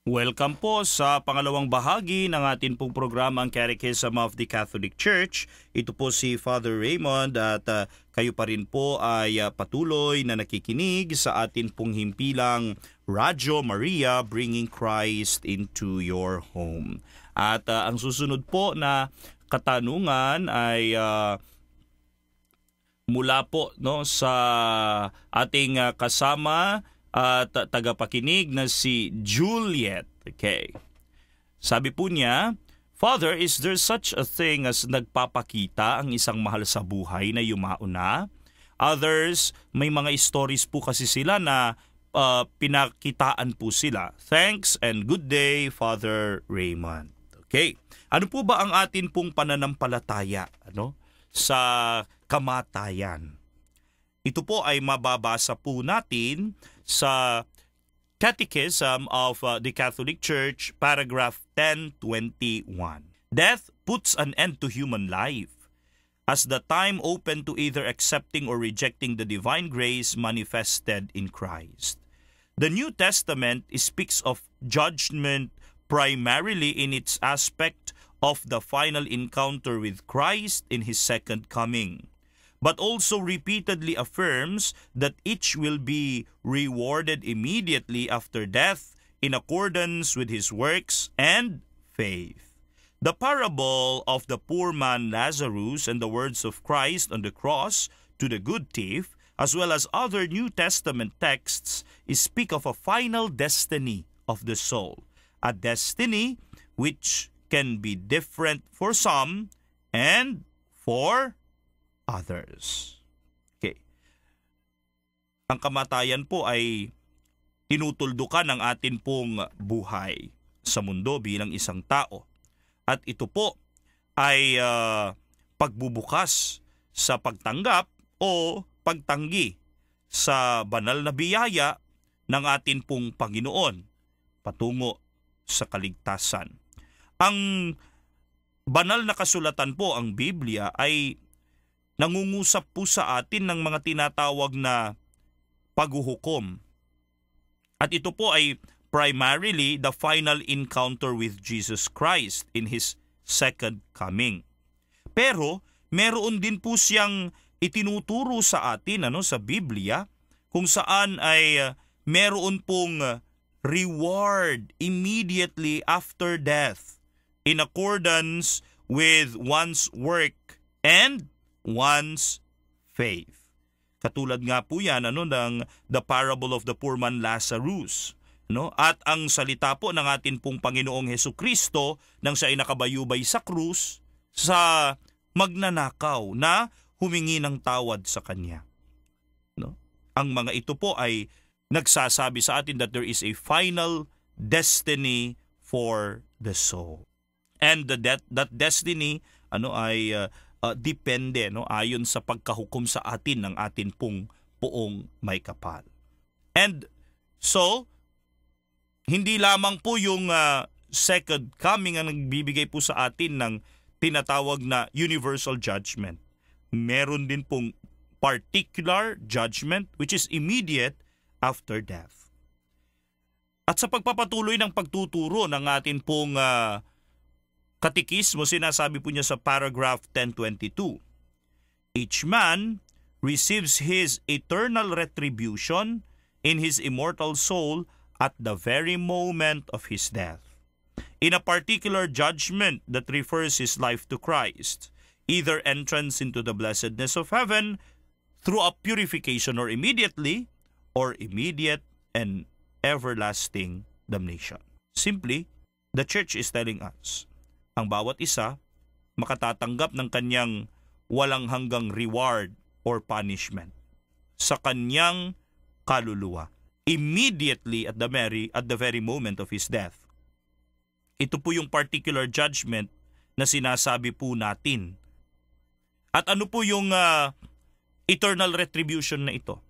Welcome po sa pangalawang bahagi ng ating pong programa ang Catechism of the Catholic Church. Ito po si Father Raymond at kayo pa rin po ay patuloy na nakikinig sa ating pong himpilang Radyo Maria, Bringing Christ into Your Home. At ang susunod po na katanungan ay mula po sa ating kasama at tagapakinig na si Juliet. Okay. Sabi po niya, Father, is there such a thing as nagpapakita ang isang mahal sa buhay na yumauna? Others, may mga stories po kasi sila na pinakitaan po sila. Thanks and good day, Father Raymond. Okay. Ano po ba ang atin pong pananampalataya sa kamatayan? Ito po ay mababasa po natin sa Catechism of the Catholic Church, paragraph 1021. Death puts an end to human life as the time open to either accepting or rejecting the divine grace manifested in Christ. The New Testament speaks of judgment primarily in its aspect of the final encounter with Christ in His second coming, but also repeatedly affirms that each will be rewarded immediately after death in accordance with his works and faith. The parable of the poor man Lazarus and the words of Christ on the cross to the good thief, as well as other New Testament texts, speak of a final destiny of the soul, a destiny which can be different for some and for others. Okay. Ang kamatayan po ay tinutuldukan ng atin pong buhay sa mundo bilang isang tao. At ito po ay pagbubukas sa pagtanggap o pagtanggi sa banal na biyaya ng atin pong Panginoon patungo sa kaligtasan. Ang banal na kasulatan po, ang Biblia, ay nangungusap po sa atin ng mga tinatawag na paghuhukom. At ito po ay primarily the final encounter with Jesus Christ in His second coming. Pero meron din po siyang itinuturo sa atin sa Biblia kung saan ay meron pong reward immediately after death in accordance with one's work and one's faith. Katulad nga po yan ng the parable of the poor man Lazarus. At ang salita po ng atin pong Panginoong Hesukristo nang siya ay nakabayubay sa krus sa magnanakaw na humingi ng tawad sa kanya. Ang mga ito po ay nagsasabi sa atin that there is a final destiny for the soul. And that destiny ay depende ayon sa pagkahukom sa atin ng atin pong Poong May Kapal. And so, hindi lamang po yung second coming ang nagbibigay po sa atin ng tinatawag na universal judgment. Meron din pong particular judgment which is immediate after death. At sa pagpapatuloy ng pagtuturo ng atin pong katekismo, sinasabi po niya sa paragraph 1022, each man receives his eternal retribution in his immortal soul at the very moment of his death, in a particular judgment that refers his life to Christ, either entrance into the blessedness of heaven through a purification or immediately, or immediate and everlasting damnation. Simply, the Church is telling us, ang bawat isa makatatanggap ng kanyang walang hanggang reward or punishment sa kanyang kaluluwa immediately at the very moment of his death. Ito po yung particular judgment na sinasabi po natin. At ano po yung eternal retribution na ito?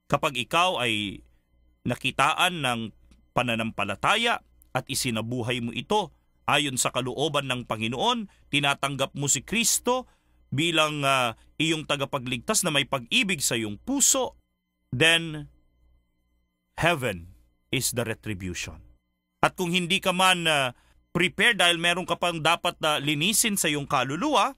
Kapag ikaw ay nakitaan ng pananampalataya at isinabuhay mo ito ayon sa kalooban ng Panginoon, tinatanggap mo si Kristo bilang iyong tagapagligtas na may pag-ibig sa iyong puso, then heaven is the retribution. At kung hindi ka man prepared dahil meron ka pang dapat na linisin sa iyong kaluluwa,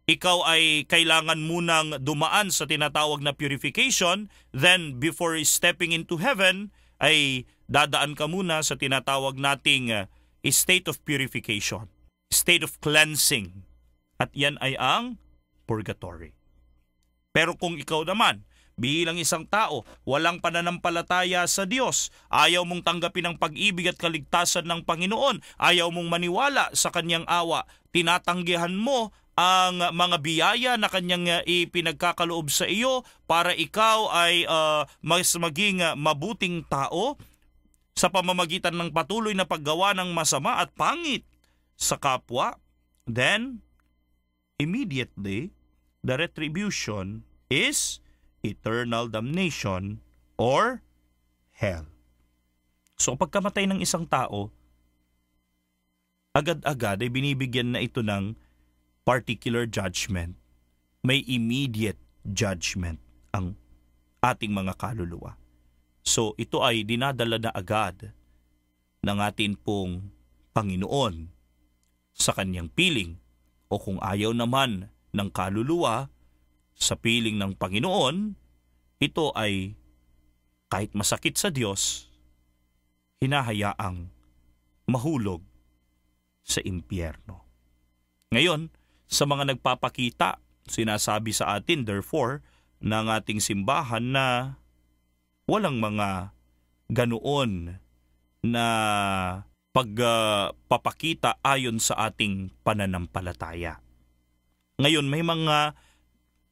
ikaw ay kailangan munang dumaan sa tinatawag na purification, then before stepping into heaven, ay dadaan ka muna sa tinatawag nating state of purification, state of cleansing. At yan ay ang purgatory. Pero kung ikaw naman, bilang isang tao, walang pananampalataya sa Diyos, ayaw mong tanggapin ang pag-ibig at kaligtasan ng Panginoon, ayaw mong maniwala sa Kanyang awa, tinatanggihan mo ang mga biyaya na Kanyang ipinagkakaloob sa iyo para ikaw ay mas maging mabuting tao sa pamamagitan ng patuloy na paggawa ng masama at pangit sa kapwa, then immediately the retribution is eternal damnation or hell. So pagkamatay ng isang tao, agad-agad ay binibigyan na ito ng particular judgment. May immediate judgment ang ating mga kaluluwa. So ito ay dinadala na agad ng atin pong Panginoon sa kanyang piling, o kung ayaw naman ng kaluluwa sa piling ng Panginoon, ito ay kahit masakit sa Diyos, hinahayaang mahulog sa impyerno. Ngayon, sa mga nagpapakita, sinasabi sa atin therefore ng ating simbahan na walang mga ganoon na pagpapakita ayon sa ating pananampalataya. Ngayon, may mga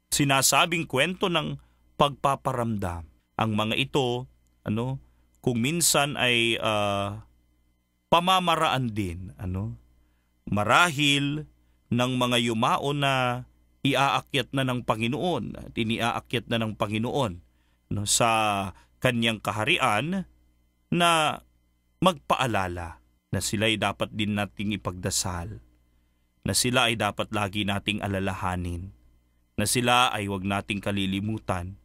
sinasabing kwento ng pagpaparamdam. Ang mga ito, kung minsan ay pamamaraan din, marahil ng mga yumao na iaakyat na ng Panginoon at iniaakyat na ng Panginoon sa kanyang kaharian, na magpaalala na sila ay dapat din nating ipagdasal, na sila ay dapat lagi nating alalahanin, na sila ay huwag nating kalilimutan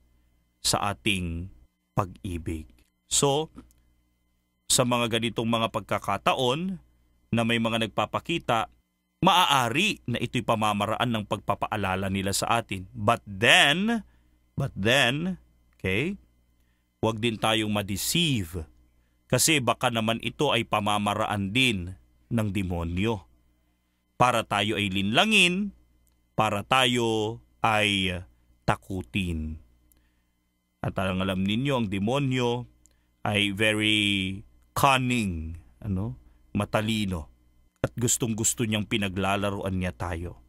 sa ating pag-ibig. So, sa mga ganitong mga pagkakataon na may mga nagpapakita, maaari na ito'y pamamaraan ng pagpapaalala nila sa atin. But then, okay, huwag din tayong ma-deceive, kasi baka naman ito ay pamamaraan din ng demonyo para tayo ay linlangin, para tayo ay takutin. At alam ninyo, ang demonyo ay very cunning, matalino. At gustong-gusto niyang pinaglalaruan niya tayo.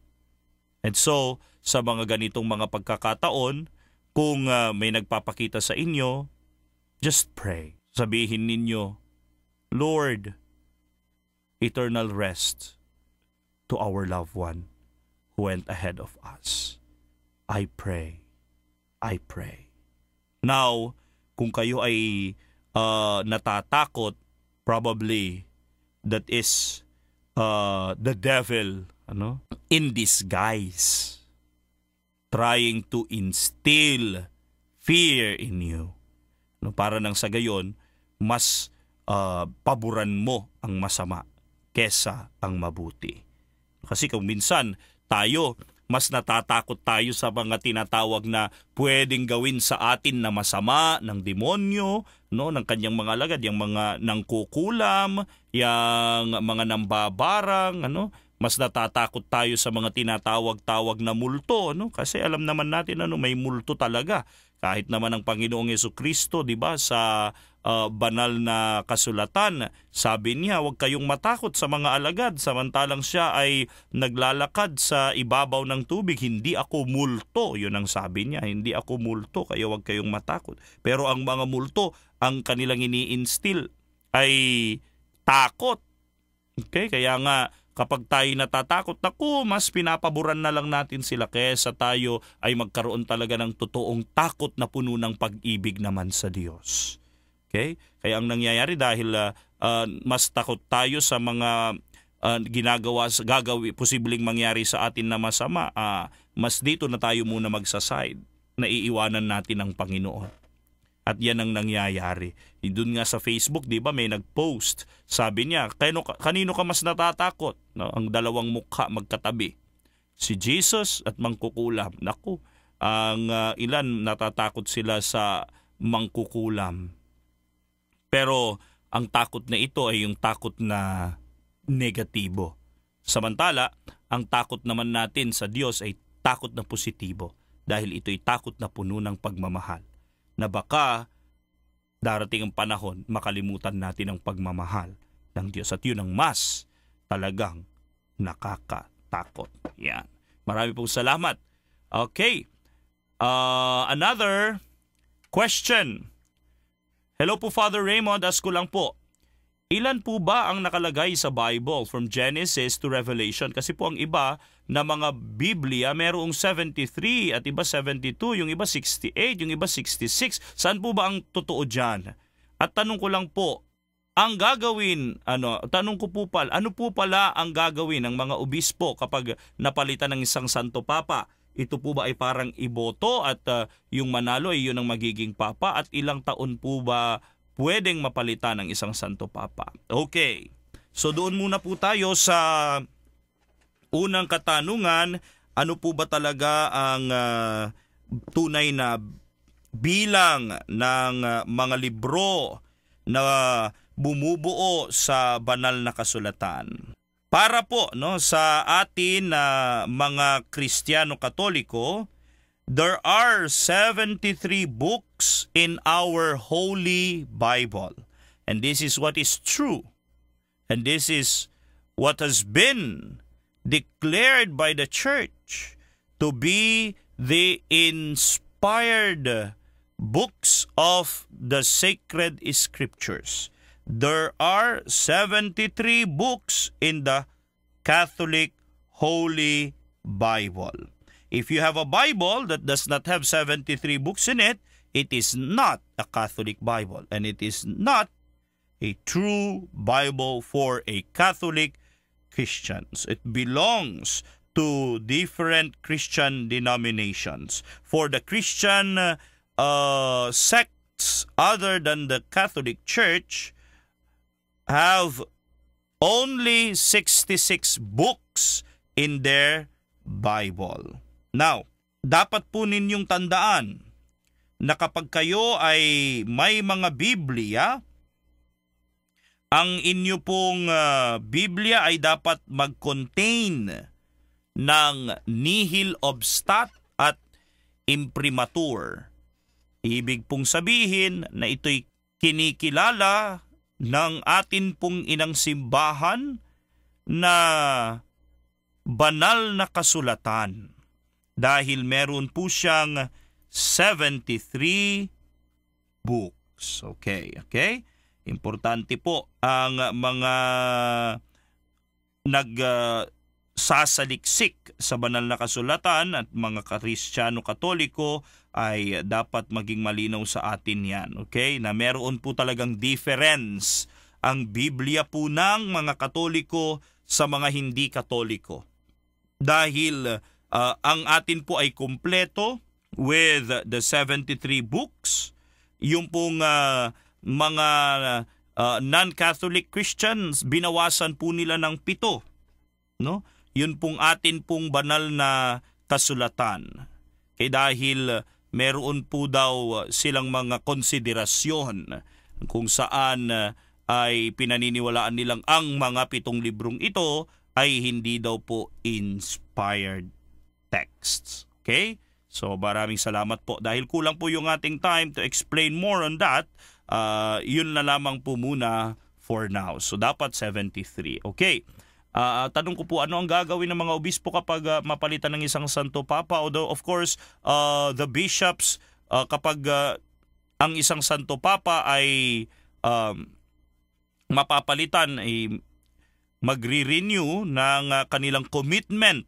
And so, sa mga ganitong mga pagkakataon, kung may nagpapakita sa inyo, just pray. Sabihin ninyo, Lord, eternal rest to our loved one who went ahead of us. I pray. Now, kung kayo ay natatakot, probably that is the devil in disguise, trying to instill fear in you, para nang sa gayon mas paboran mo ang masama kesa ang mabuti. Kasi kung minsan tayo mas natatakot tayo sa mga tinatawag na pwedeng gawin sa atin na masama ng demonyo, ng kanyang mga alagad, yung mga nangkukulam, yung mga nambabarang, mas natatakot tayo sa mga tinatawag-tawag na multo, kasi alam naman natin may multo talaga. Kahit naman ang Panginoong Jesucristo, 'di ba, sa banal na kasulatan, sabi niya, huwag kayong matakot sa mga alagad, samantalang siya ay naglalakad sa ibabaw ng tubig. Hindi ako multo, yun ang sabi niya, hindi ako multo, kaya huwag kayong matakot. Pero ang mga multo, ang kanilang ini-instill ay takot. Okay, kaya nga kapag tayo natatakot, mas pinapaboran na lang natin sila kaysa tayo ay magkaroon talaga ng totoong takot na puno ng pag-ibig naman sa Diyos. Okay? Kaya ang nangyayari dahil mas takot tayo sa mga posibleng mangyari sa atin na masama, mas dito na tayo muna magsaside na iiwanan natin ang Panginoon. At yan ang nangyayari. Doon nga sa Facebook, di ba, may nag-post. Sabi niya, kanino ka mas natatakot? No? Ang dalawang mukha magkatabi. Si Jesus at mangkukulam. Naku, ang ilan natatakot sila sa mangkukulam. Pero ang takot na ito ay yung takot na negatibo. Samantala, ang takot naman natin sa Diyos ay takot na positibo. Dahil ito'y takot na puno ng pagmamahal. Na baka darating ang panahon, makalimutan natin ang pagmamahal ng Diyos. At yun ang mas talagang nakakatakot. Yan. Marami pong salamat. Okay. Another question. Hello po, Father Raymond. Ask ko lang po, ilan po ba ang nakalagay sa Bible from Genesis to Revelation? Kasi po ang iba na mga Biblia merong 73 at iba 72, yung iba 68, yung iba 66. Saan po ba ang totoo dyan? At tanong ko lang po, ang gagawin, tanong ko po pala, ano po pala ang gagawin ng mga obispo kapag napalitan ng isang Santo Papa? Ito po ba ay parang iboto at yung manalo ay yun ang magiging Papa? At ilang taon po ba pwedeng mapalitan ng isang Santo Papa? Okay, so doon muna po tayo sa unang katanungan, ano po ba talaga ang tunay na bilang ng mga libro na bumubuo sa banal na kasulatan? Para po sa atin na mga Kristiyano Katoliko, there are 73 books in our Holy Bible. And this is what is true. And this is what has been declared by the Church to be the inspired books of the sacred Scriptures. There are 73 books in the Catholic Holy Bible. If you have a Bible that does not have 73 books in it, it is not a Catholic Bible, and it is not a true Bible for a Catholic Christians. It belongs to different Christian denominations. For the Christian sects other than the Catholic Church have only 66 books in their Bible. Now, dapat po ninyong tandaan na kapag kayo ay may mga Biblia, ang inyo pong Biblia ay dapat mag-contain ng nihil obstat at imprimatur. Ibig pong sabihin na ito'y kinikilala ng atin pong inang simbahan na banal na kasulatan. Dahil meron po siyang 73 books. Okay? Importante po ang mga nagsasaliksik sa banal na kasulatan at mga Kristiyano Katoliko ay dapat maging malinaw sa atin yan. Okay? Na meron po talagang difference ang Biblia po ng mga Katoliko sa mga hindi Katoliko. Dahil ang atin po ay kumpleto with the 73 books. Yung pong mga non-Catholic Christians, binawasan po nila ng 7. No? Yun pong atin pong banal na kasulatan. Dahil meron po daw silang mga konsiderasyon kung saan ay pinaniniwalaan nilang ang mga 7 librong ito ay hindi daw po inspired texts. Okay? So maraming salamat po. Dahil kulang po yung ating time to explain more on that, yun na lamang po muna for now. So dapat 73. Okay. Tanong ko po, ano ang gagawin ng mga obispo kapag mapalitan ng isang Santo Papa? Although of course, the bishops, kapag ang isang Santo Papa ay mapapalitan, ay magre-renew ng kanilang commitment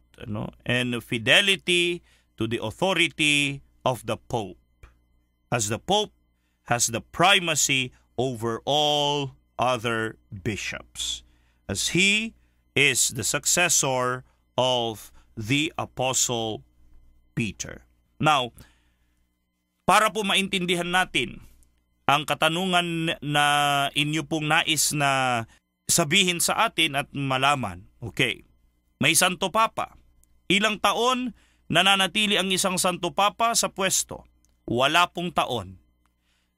and fidelity to the authority of the Pope, as the Pope has the primacy over all other bishops, as he is the successor of the Apostle Peter. Now, para po maintindihan natin ang katanungan na inyo pong nais na sabihin sa atin at malaman. Okay. May Santo Papa. Ilang taon nananatili ang isang Santo Papa sa pwesto? Wala pong taon.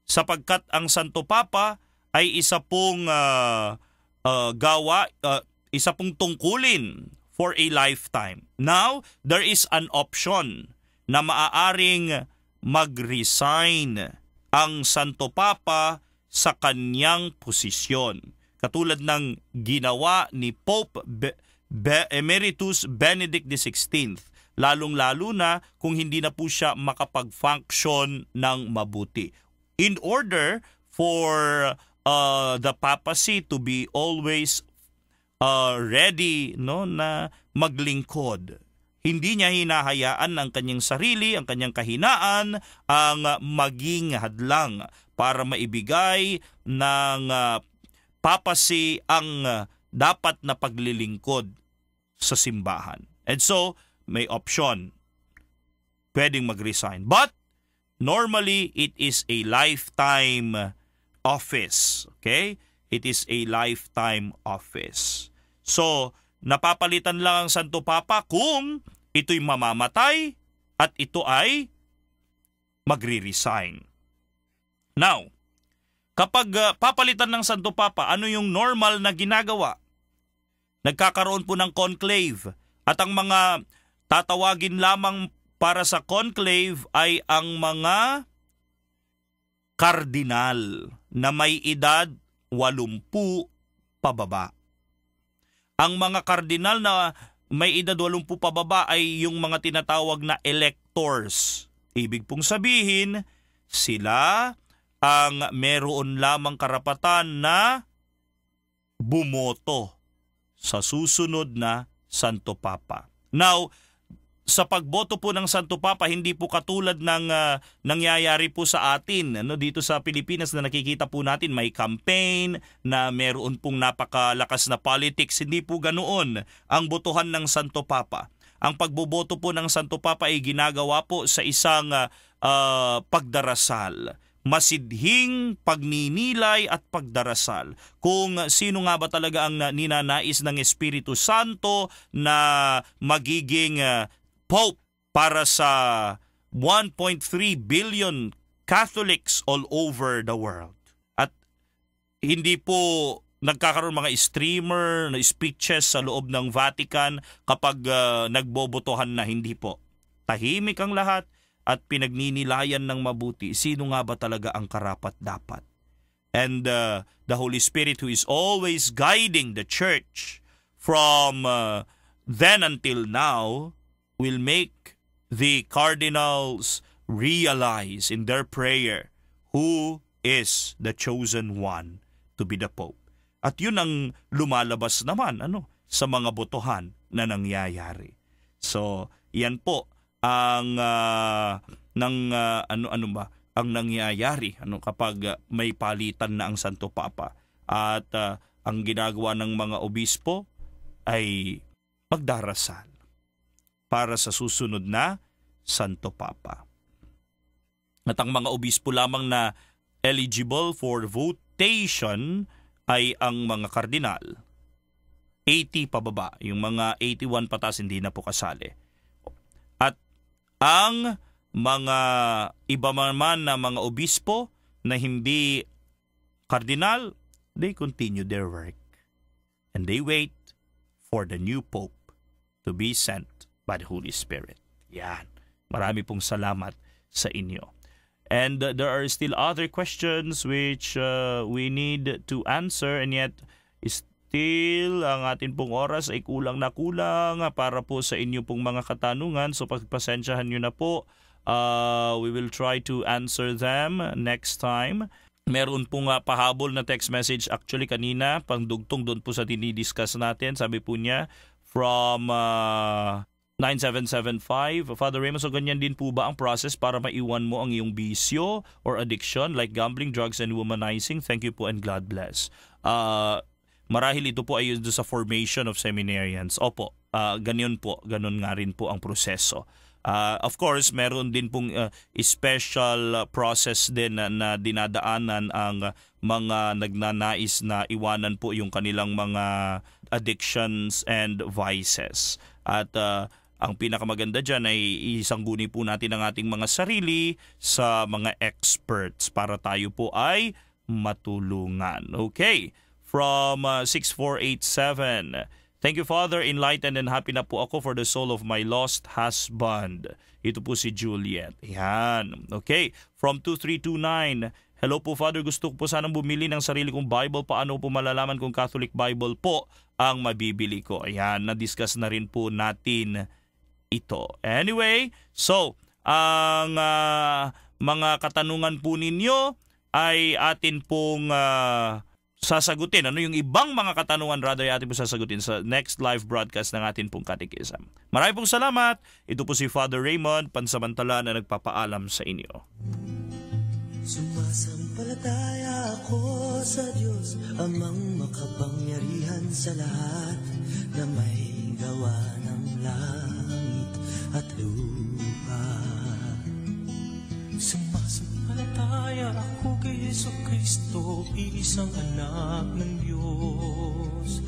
Sapagkat ang Santo Papa ay isa pong isa pong tungkulin for a lifetime. Now, there is an option na maaaring mag-resign ang Santo Papa sa kanyang posisyon. Katulad ng ginawa ni Pope Emeritus Benedict XVI, lalong-lalo na kung hindi na po siya makapag-function ng mabuti. In order for the papacy to be always ready, no, na maglingkod. Hindi niya hinahayaan ang kanyang sarili, ang kanyang kahinaan, ang maging hadlang para maibigay ng papacy ang dapat na paglilingkod sa simbahan. And so, may option. Pwedeng mag-resign. But, normally, it is a lifetime office. Okay? It is a lifetime office. So, napapalitan lang ang Santo Papa kung ito'y mamamatay at ito ay magre-resign. Now, kapag papalitan ng Santo Papa, ano yung normal na ginagawa? Nagkakaroon po ng conclave at ang mga tatawagin lamang para sa conclave ay ang mga kardinal na may edad 80 pababa. Ang mga kardinal na may edad 80 pababa ay yung mga tinatawag na electors. Ibig pong sabihin, sila ang meron lamang karapatan na bumoto sa susunod na Santo Papa. Now, sa pagboto po ng Santo Papa, hindi po katulad ng nangyayari po sa atin. Dito sa Pilipinas na nakikita po natin, may campaign na meron pong napakalakas na politics. Hindi po ganoon ang botohan ng Santo Papa. Ang pagboboto po ng Santo Papa ay ginagawa po sa isang pagdarasal. Masidhing pagninilay at pagdarasal kung sino nga ba talaga ang ninanais ng Espiritu Santo na magiging Pope para sa 1.3 billion Catholics all over the world. At hindi po nagkakaroon mga streamer na speeches sa loob ng Vatican kapag nagbobotohan na, hindi po. Tahimik ang lahat at pinagninilayan ng mabuti sino nga ba talaga ang karapat-dapat. And the Holy Spirit who is always guiding the church from then until now will make the cardinals realize in their prayer who is the chosen one to be the Pope. At yun ang lumalabas naman sa mga botohan na nangyayari. So, yan po ang ang nangyayari kapag may palitan na ang Santo Papa. At ang ginagawa ng mga obispo ay magdarasal para sa susunod na Santo Papa. At ang mga obispo lamang na eligible for votation ay ang mga kardinal. 80 pababa. Yung mga 81 patas hindi na po kasali. At ang mga iba naman na mga obispo na hindi kardinal, they continue their work. And they wait for the new Pope to be sent by the Holy Spirit. Yan. Marami pong salamat sa inyo. And there are still other questions which we need to answer, and yet still ang atin pong oras ay kulang na kulang para po sa inyo pong mga katanungan. So pagpasensyahan nyo na po. We will try to answer them next time. Meron pong pahabol na text message actually kanina, pangdugtong doon po sa dinidiscuss natin. Sabi po niya from 9775, Father Raymond, so ganyan din po ba ang process para maiwan mo ang iyong bisyo or addiction like gambling, drugs, and womanizing? Thank you po and God bless. Marahil ito po ay sa formation of seminarians. Opo, ganun po, ganun nga rin po ang proseso. Of course, meron din pong special process din na dinadaanan ang mga nagnanais na iwanan po yung kanilang mga addictions and vices. At ang pinakamaganda dyan ay isangguni po natin ang ating mga sarili sa mga experts para tayo po ay matulungan. Okay, from 6487, thank you, Father. Enlightened and happy na po ako for the soul of my lost husband. Ito po si Juliet. Yan. Okay. From 2329, hello po, Father. Gusto ko po sanang bumili ng sarili kong Bible. Paano po malalaman kung Catholic Bible po ang mabibili ko? Ayan, na-discuss na rin po natin ito. Anyway, so, ang mga katanungan po ninyo ay atin pong sasagutin. Ano yung ibang mga katanungan rather ay atin po sasagutin sa next live broadcast ng atin pong Catechism. Maraming pong salamat. Ito po si Father Raymond, pansamantala na nagpapaalam sa inyo. Sumasampalataya ako sa Diyos, amang makapangyarihan sa lahat, na may gawa ng langit at lupa. Sumasampalataya ako kay Jesu Kristo, isang anak ng Diyos.